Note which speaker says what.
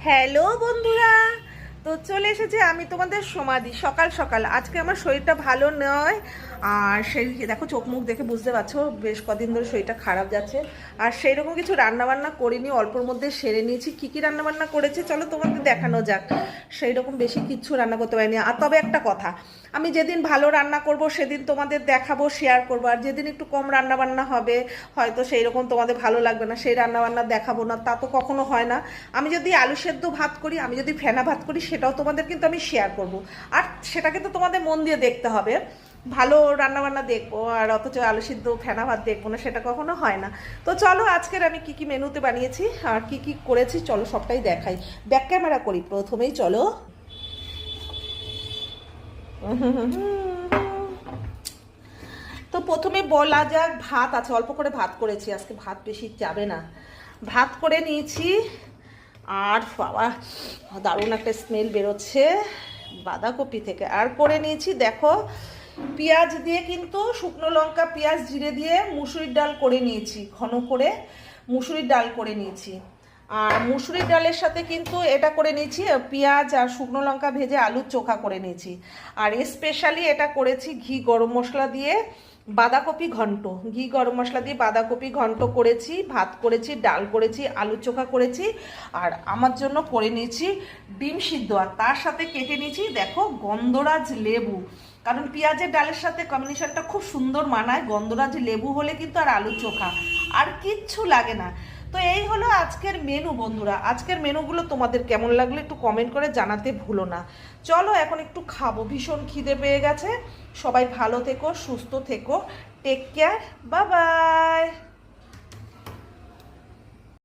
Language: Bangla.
Speaker 1: হ্যালো বন্ধুরা, তো চলে এসেছে আমি তোমাদের সমাধি সকাল সকাল। আজকে আমার শরীরটা ভালো নয়, আর সেই দেখো চোখ মুখ দেখে বুঝতে পারছো বেশ কদিন ধরে শরীরটা খারাপ যাচ্ছে। আর সেই রকম কিছু রান্নাবান্না করিনি, অল্পর মধ্যে সেরে নিয়েছি। কী কী রান্নাবান্না করেছি চলো তোমাদের দেখানো যাক। সেই রকম বেশি কিচ্ছু রান্না করতে পারিনি। আর তবে একটা কথা, আমি যেদিন ভালো রান্না করব সেদিন তোমাদের দেখাবো, শেয়ার করবো। আর যেদিন একটু কম রান্নাবান্না হবে, হয়তো সেই রকম তোমাদের ভালো লাগবে না, সেই রান্নাবান্না দেখাবো না, তা তো কখনো হয় না। আমি যদি আলু সেদ্ধ ভাত করি, আমি যদি ফেনা ভাত করি, সেটাও তোমাদের কিন্তু আমি শেয়ার করব। আর সেটাকে তো তোমাদের মন দিয়ে দেখতে হবে। ভালো রান্নাবান্না দেখবো আর অথচ আলু সিদ্ধ ফেনা ভাত দেখবো না, সেটা কখনো হয় না। তো চলো আজকের আমি কি কি মেনুতে বানিয়েছি আর কি কি করেছি চলো সবটাই দেখাই। ব্যাক ক্যামেরা করি প্রথমেই, চলো। তো প্রথমে বলা যাক, ভাত আছে, অল্প করে ভাত করেছি আজকে, ভাত বেশি যাবে না। ভাত করে নিয়েছি। আর বাবা দারুণ একটা স্মেল বেরোচ্ছে বাঁধাকপি থেকে। আর করে নিয়েছি দেখো পেঁয়াজ দিয়ে, কিন্তু শুকনো লঙ্কা পেঁয়াজ জিরে দিয়ে মুসুরির ডাল করে নিয়েছি, ঘন করে মুসুরির ডাল করে নিয়েছি। আর মুসুরির ডালের সাথে কিন্তু এটা করে নিয়েছি পেঁয়াজ আর শুকনো লঙ্কা ভেজে আলুর চোখা করে নিয়েছি। আর স্পেশালি এটা করেছি ঘি গরম মশলা দিয়ে বাঁধাকপি ঘন্ট, ঘি গরম মশলা দিয়ে বাঁধাকপি ঘন্ট করেছি, ভাত করেছি, ডাল করেছি, আলু চোখা করেছি। আর আমার জন্য করে নিয়েছি ডিম সিদ্ধ, আর তার সাথে কেটে নিয়েছি দেখো গন্ধরাজ লেবু, কারণ পেঁয়াজের ডালের সাথে কম্বিনেশনটা খুব সুন্দর মানায়। গন্ধরাজ লেবু হলে কিন্তু আর আলু চোখা আর কিচ্ছু লাগে না। তো এই হলো আজকের মেনু বন্ধুরা। আজকের মেনুগুলো তোমাদের কেমন লাগলো একটু কমেন্ট করে জানাতে ভুলো না। চলো এখন একটু খাবো, ভীষণ খিদে পেয়ে গেছে। সবাই ভালো থেকো, সুস্থ থেকো, টেক কেয়ার, বাই বাই।